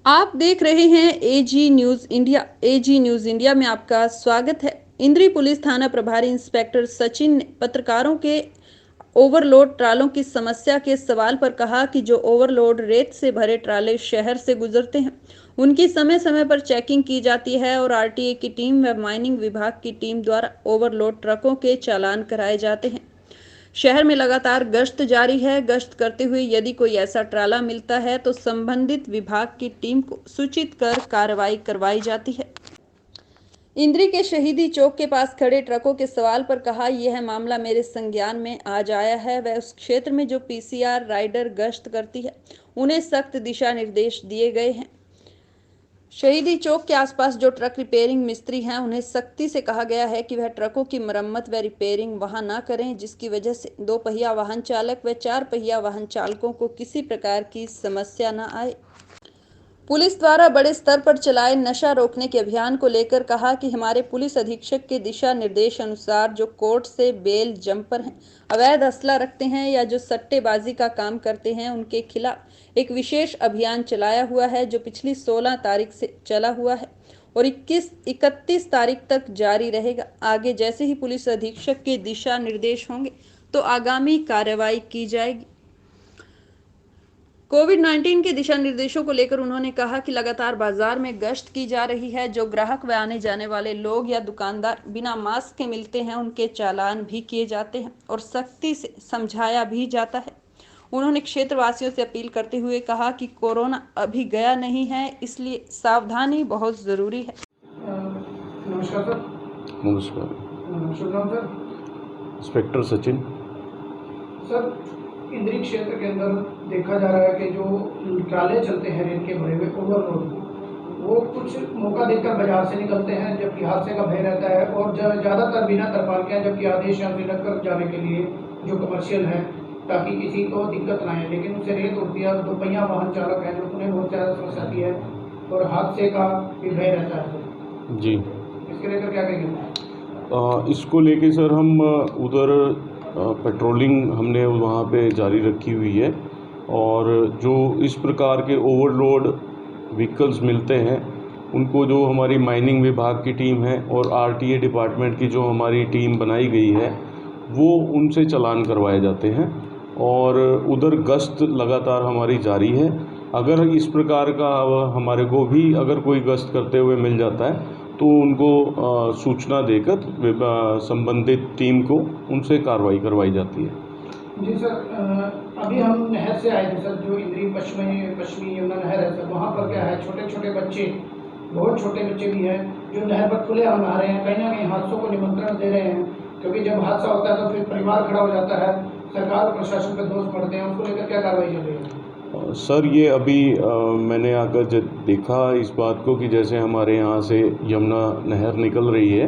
आप देख रहे हैं एजी न्यूज इंडिया। एजी न्यूज इंडिया में आपका स्वागत है। इंद्री पुलिस थाना प्रभारी इंस्पेक्टर सचिन ने पत्रकारों के ओवरलोड ट्रालों की समस्या के सवाल पर कहा कि जो ओवरलोड रेत से भरे ट्राले शहर से गुजरते हैं, उनकी समय समय पर चेकिंग की जाती है और आरटीए की टीम व माइनिंग विभाग की टीम द्वारा ओवरलोड ट्रकों के चालान कराए जाते हैं। शहर में लगातार गश्त जारी है। गश्त करते हुए यदि कोई ऐसा ट्राला मिलता है तो संबंधित विभाग की टीम को सूचित कर कार्रवाई करवाई जाती है। इंद्री के शहीदी चौक के पास खड़े ट्रकों के सवाल पर कहा, यह मामला मेरे संज्ञान में आज आया है। वह उस क्षेत्र में जो पीसीआर राइडर गश्त करती है, उन्हें सख्त दिशा निर्देश दिए गए हैं। शहीदी चौक के आसपास जो ट्रक रिपेयरिंग मिस्त्री हैं, उन्हें सख्ती से कहा गया है कि वह ट्रकों की मरम्मत व रिपेयरिंग वहां न करें, जिसकी वजह से 2 पहिया वाहन चालक व 4 पहिया वाहन चालकों को किसी प्रकार की समस्या न आए। पुलिस द्वारा बड़े स्तर पर चलाए नशा रोकने के अभियान को लेकर कहा कि हमारे पुलिस अधीक्षक के दिशा निर्देश अनुसार जो कोर्ट से बेल जंपर हैं, अवैध असला रखते हैं या जो सट्टेबाजी का काम करते हैं, उनके खिलाफ एक विशेष अभियान चलाया हुआ है, जो पिछली 16 तारीख से चला हुआ है और 31 तारीख तक जारी रहेगा। आगे जैसे ही पुलिस अधीक्षक के दिशा निर्देश होंगे तो आगामी कार्रवाई की जाएगी। कोविड-19 के दिशा निर्देशों को लेकर उन्होंने कहा कि लगातार बाजार में गश्त की जा रही है। जो ग्राहक व आने जाने वाले लोग या दुकानदार बिना मास्क के मिलते हैं, उनके चालान भी किए जाते हैं और सख्ती से समझाया भी जाता है। उन्होंने क्षेत्रवासियों से अपील करते हुए कहा कि कोरोना अभी गया नहीं है, इसलिए सावधानी बहुत जरूरी है। नमस्कार सर। नमस्कार। शुभ नाम सर? इंस्पेक्टर सचिन। सर, इंद्री क्षेत्र के अंदर देखा जा रहा है कि जो ट्राले चलते हैं रेत के भरे हुए ओवरलोड, वो कुछ मौका देखकर बाजार से निकलते हैं, जबकि हादसे का भय रहता है और ज़्यादातर बिना तरपाल के हैं, जबकि आदेश है श्रीनगर जाने के लिए जो कमर्शियल है, ताकि किसी को दिक्कत ना आए। लेकिन उससे रेत उड़ती है, 2 पहिया वाहन चालक हैं जो उन्हें बहुत ज़्यादा समस्या आती है और हादसे का भी भय रहता है। जी, इसके लेकर क्या कहेंगे? इसको लेके सर हम उधर पेट्रोलिंग हमने वहाँ पे जारी रखी हुई है और जो इस प्रकार के ओवरलोड व्हीकल्स मिलते हैं, उनको जो हमारी माइनिंग विभाग की टीम है और आरटीए डिपार्टमेंट की जो हमारी टीम बनाई गई है, वो उनसे चालान करवाए जाते हैं और उधर गश्त लगातार हमारी जारी है। अगर इस प्रकार का हमारे को भी अगर कोई गश्त करते हुए मिल जाता है तो उनको सूचना देकर संबंधित टीम को उनसे कार्रवाई करवाई जाती है। जी सर, अभी हम नहर से आए थे सर, जो इंद्री पश्चिमी यमुना नहर है सर, वहाँ पर क्या है, छोटे छोटे बच्चे, बहुत छोटे बच्चे भी हैं जो नहर पर खुले आम नहा रहे हैं। कहीं ना कहीं हादसों को निमंत्रण दे रहे हैं, क्योंकि जब हादसा होता है तो फिर परिवार खड़ा हो जाता है, सरकार और प्रशासन पर दोष पड़ते हैं। उसको लेकर क्या कार्रवाई चल रही है? सर, ये अभी मैंने आकर जब देखा इस बात को कि जैसे हमारे यहाँ से यमुना नहर निकल रही है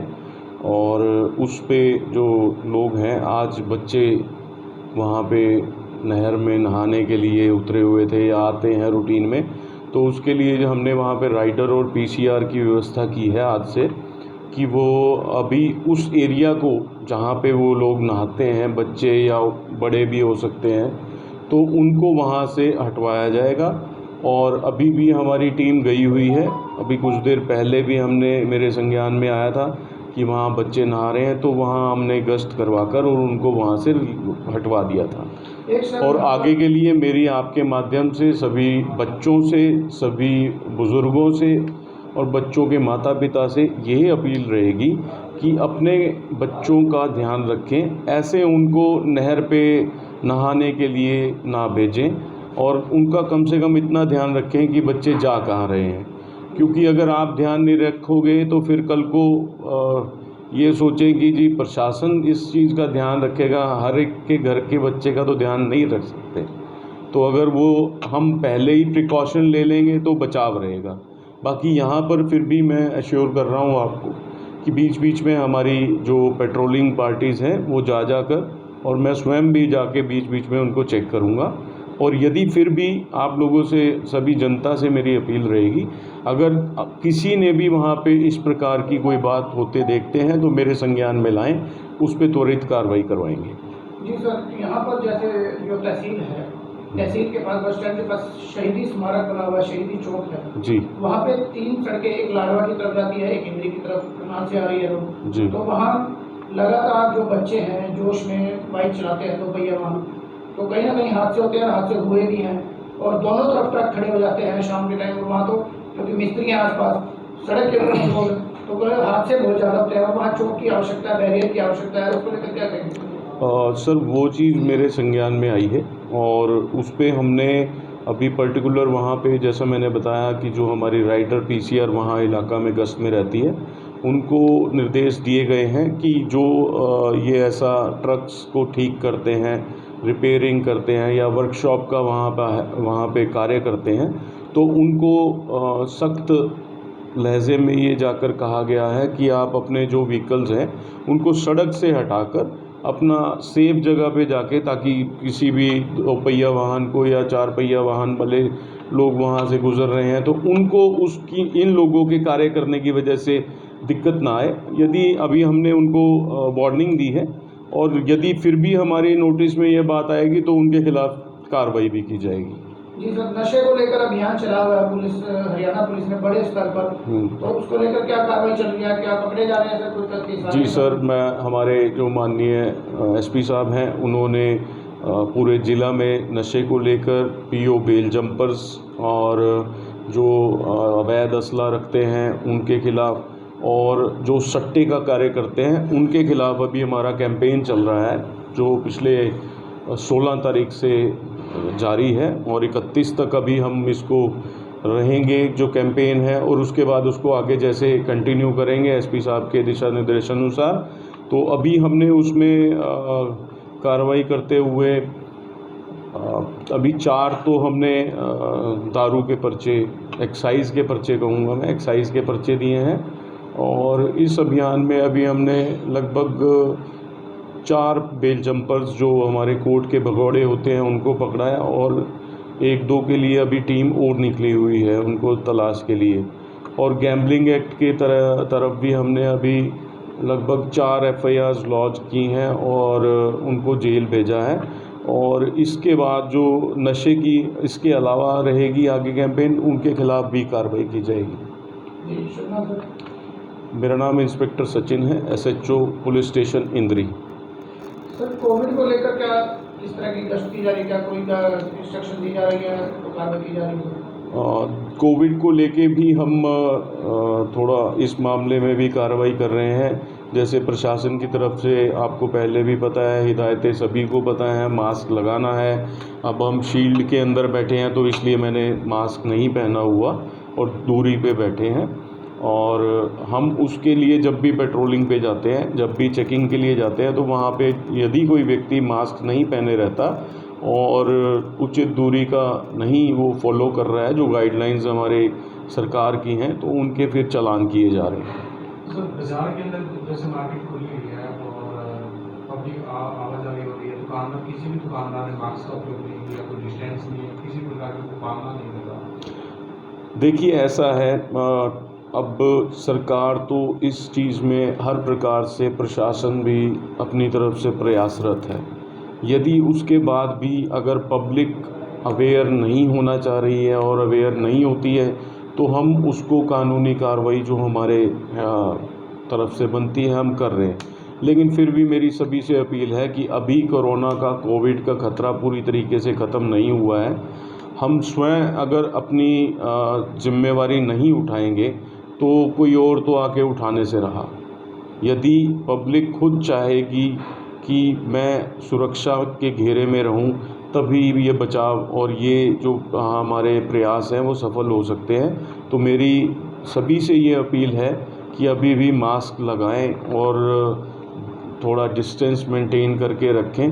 और उस पे जो लोग हैं, आज बच्चे वहाँ पे नहर में नहाने के लिए उतरे हुए थे या आते हैं रूटीन में, तो उसके लिए जो हमने वहाँ पे राइडर और पीसीआर की व्यवस्था की है आज से, कि वो अभी उस एरिया को जहाँ पे वो लोग नहाते हैं, बच्चे या बड़े भी हो सकते हैं, तो उनको वहाँ से हटवाया जाएगा। और अभी भी हमारी टीम गई हुई है। अभी कुछ देर पहले भी मेरे संज्ञान में आया था कि वहाँ बच्चे नहा रहे हैं, तो वहाँ हमने गश्त करवाकर और उनको वहाँ से हटवा दिया था। और आगे के लिए मेरी आपके माध्यम से सभी बच्चों से, सभी बुज़ुर्गों से और बच्चों के माता पिता से यही अपील रहेगी कि अपने बच्चों का ध्यान रखें, ऐसे उनको नहर पे नहाने के लिए ना भेजें और उनका कम से कम इतना ध्यान रखें कि बच्चे जा कहाँ रहे हैं। क्योंकि अगर आप ध्यान नहीं रखोगे तो फिर कल को ये सोचें कि जी प्रशासन इस चीज़ का ध्यान रखेगा, हर एक के घर के बच्चे का तो ध्यान नहीं रख सकते। तो अगर वो हम पहले ही प्रिकॉशन ले लेंगे तो बचाव रहेगा। बाकी यहाँ पर फिर भी मैं एश्योर कर रहा हूँ आपको कि बीच बीच में हमारी जो पेट्रोलिंग पार्टीज़ हैं वो जाकर, और मैं स्वयं भी जाके बीच बीच में उनको चेक करूँगा। और यदि फिर भी आप लोगों से, सभी जनता से मेरी अपील रहेगी, अगर किसी ने भी वहाँ पे इस प्रकार की कोई बात होते देखते हैं तो मेरे संज्ञान में लाएं, उस पर त्वरित कार्रवाई करवाएंगे। जी सर, यहाँ पर जैसे जो तहसील है तहसील के पास, बस स्टैंड के पास शहीदी स्मारक बना हुआ है, शहीदी चौक है जी वहाँ पे 3 सड़कें, एक लाडवा की तरफ जाती है, एक इंद्री की तरफ करनाल से आ रही है रोड। जी तो वहाँ लगातार जो बच्चे हैं जोश में बाइक चलाते हैं 2 पहिया वाहन, तो कहीं ना कहीं हादसे होते हैं और हादसे हुए भी हैं, और दोनों तरफ ट्रक खड़े हो जाते हैं शाम के टाइम। और वहाँ तो क्योंकि मिस्त्री हैं आसपास, सड़क के ऊपर लोग, तो हादसे बहुत ज़्यादा होते हैं और वहाँ चौक की आवश्यकता है, बैरियर की आवश्यकता है, उसको लेकर क्या कहेंगे? सर वो चीज़ मेरे संज्ञान में आई है और उस पे हमने अभी पर्टिकुलर वहाँ पे, जैसा मैंने बताया कि जो हमारी राइडर पीसीआर वहाँ इलाका में गश्त में रहती है, उनको निर्देश दिए गए हैं कि जो ये ऐसा ट्रक्स को ठीक करते हैं, रिपेयरिंग करते हैं या वर्कशॉप का वहाँ पे कार्य करते हैं, तो उनको सख्त लहजे में ये जाकर कहा गया है कि आप अपने जो व्हीकल्स हैं उनको सड़क से हटाकर अपना सेफ जगह पे जाके, ताकि किसी भी 2 पहिया वाहन को या 4 पहिया वाहन वाले लोग वहाँ से गुजर रहे हैं तो उनको उसकी, इन लोगों के कार्य करने की वजह से दिक्कत ना आए। यदि अभी हमने उनको वार्निंग दी है और यदि फिर भी हमारे नोटिस में ये बात आएगी तो उनके खिलाफ कार्रवाई भी की जाएगी। जी सर, नशे को लेकर अभियान चला हुआ है पुलिस, हरियाणा पुलिस ने बड़े स्तर पर, तो उसको लेकर क्या कार्रवाई चल रही है, क्या पकड़े जा रहे हैं सर कुछ? जी सर, मैं, हमारे जो माननीय एसपी साहब हैं, उन्होंने पूरे ज़िला में नशे को लेकर पीओ बेल जंपर्स और जो अवैध असला रखते हैं उनके खिलाफ और जो सट्टे का कार्य करते हैं उनके खिलाफ अभी हमारा कैंपेन चल रहा है, जो पिछले 16 तारीख से जारी है और 31 तक अभी हम इसको रहेंगे जो कैंपेन है, और उसके बाद उसको आगे जैसे कंटिन्यू करेंगे एसपी साहब के दिशा निर्देशानुसार। तो अभी हमने उसमें कार्रवाई करते हुए अभी 4 तो हमने दारू के पर्चे, एक्साइज़ के पर्चे कहूँगा मैं, एक्साइज़ के पर्चे दिए हैं और इस अभियान में अभी हमने लगभग 4 बेल जंपर्स जो हमारे कोर्ट के भगौड़े होते हैं उनको पकड़ा है और 1-2 के लिए अभी टीम और निकली हुई है उनको तलाश के लिए। और गैम्बलिंग एक्ट के तरफ भी हमने अभी लगभग 4 एफआईआर्स लॉन्च की हैं और उनको जेल भेजा है। और इसके बाद जो नशे की इसके अलावा रहेगी आगे कैंपेन, उनके खिलाफ भी कार्रवाई की जाएगी। जी, शुभ सर। मेरा नाम इंस्पेक्टर सचिन है, एसएचओ पुलिस स्टेशन इंद्री। सर, कोविड को लेकर क्या इस तरह की गश्त की जा रही है, क्या कोई इंस्ट्रक्शन दी जा रही है तो कार्रवाई की जा रही है? कोविड को लेके भी हम थोड़ा इस मामले में भी कार्रवाई कर रहे हैं। जैसे प्रशासन की तरफ से आपको पहले भी पता है, हिदायतें सभी को पता है, मास्क लगाना है। अब हम शील्ड के अंदर बैठे हैं तो इसलिए मैंने मास्क नहीं पहना हुआ और दूरी पे बैठे हैं। और हम उसके लिए जब भी पेट्रोलिंग पे जाते हैं, जब भी चेकिंग के लिए जाते हैं, तो वहाँ पे यदि कोई व्यक्ति मास्क नहीं पहने रहता और उचित दूरी का नहीं वो फॉलो कर रहा है जो गाइडलाइंस हमारे सरकार की हैं, तो उनके फिर चालान किए जा रहे हैं। सर, बाजार के अंदर जैसे मार्केट खुली हुई है और पब्लिक आवाजाही हो रही है, दुकानदार, किसी भी दुकानदार ने मास्क का उपयोग नहीं किया, कोई डिस्टेंस नहीं है, किसी प्रकार की पालना नहीं लगा। देखिए ऐसा है, अब सरकार तो इस चीज़ में हर प्रकार से, प्रशासन भी अपनी तरफ से प्रयासरत है। यदि उसके बाद भी अगर पब्लिक अवेयर नहीं होना चाह रही है और अवेयर नहीं होती है तो हम उसको कानूनी कार्रवाई जो हमारे तरफ से बनती है हम कर रहे हैं। लेकिन फिर भी मेरी सभी से अपील है कि अभी कोरोना का, कोविड का खतरा पूरी तरीके से ख़त्म नहीं हुआ है। हम स्वयं अगर अपनी जिम्मेवारी नहीं उठाएंगे तो कोई और तो आके उठाने से रहा। यदि पब्लिक खुद चाहेगी कि मैं सुरक्षा के घेरे में रहूं, तभी ये बचाव और ये जो हमारे प्रयास हैं वो सफल हो सकते हैं। तो मेरी सभी से ये अपील है कि अभी भी मास्क लगाएं और थोड़ा डिस्टेंस मेंटेन करके रखें,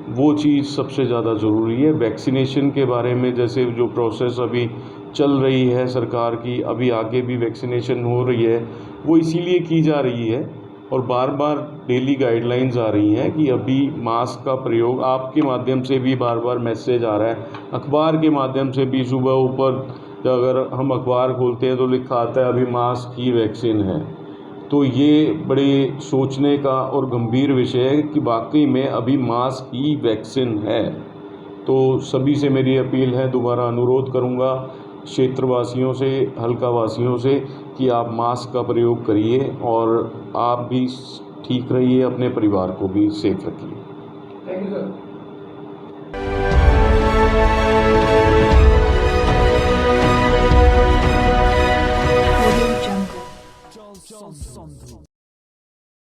वो चीज़ सबसे ज़्यादा ज़रूरी है। वैक्सीनेशन के बारे में जैसे जो प्रोसेस अभी चल रही है सरकार की, अभी आगे भी वैक्सीनेशन हो रही है, वो इसीलिए की जा रही है और बार बार डेली गाइडलाइंस आ रही हैं कि अभी मास्क का प्रयोग, आपके माध्यम से भी बार बार मैसेज आ रहा है, अखबार के माध्यम से भी सुबह ऊपर अगर हम अखबार खोलते हैं तो लिखा आता है अभी मास्क ही वैक्सीन है। तो ये बड़े सोचने का और गंभीर विषय है कि वाकई में अभी मास्क ही वैक्सीन है। तो सभी से मेरी अपील है, दोबारा अनुरोध करूंगा क्षेत्रवासियों से, हल्का वासियों से, कि आप मास्क का प्रयोग करिए और आप भी ठीक रहिए, अपने परिवार को भी सेफ रखिए। Thank you sir.